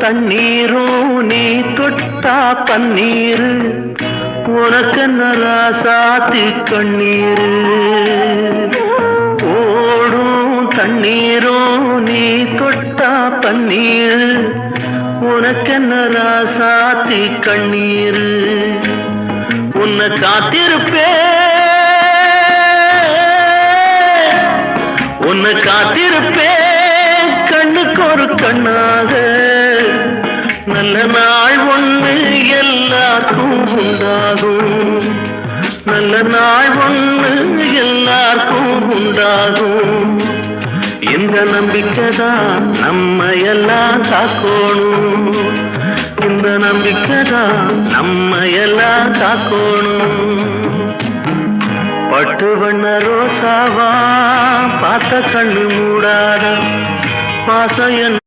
தண்ணீரும் நீ தொட்டா பன்னீரு உனக்கென்ன ராசாத்தி கண்ணீரு ஓடும் தண்ணீரும் நீ தொட்டா பன்னீரு உனக்கென்ன ராசாத்தி கண்ணீரு உன்னை காத்திருப்பேன் கண்ணுக்கு ஒரு கண்ணாக நல்ல நாள் ஒன்று எல்லாருக்கும் உண்டாகும் நல்ல நாள் ஒன்று எல்லாருக்கும் உண்டாகும் இந்த நம்பிக்கைதான் நம்ம எல்லாம் காக்கணும் இந்த நம்பிக்கைதான் நம்ம எல்லாம் காக்கணும் பட்டு வண்ண ரோசாவா பார்த்த கண்ணு மூடாத பாசம்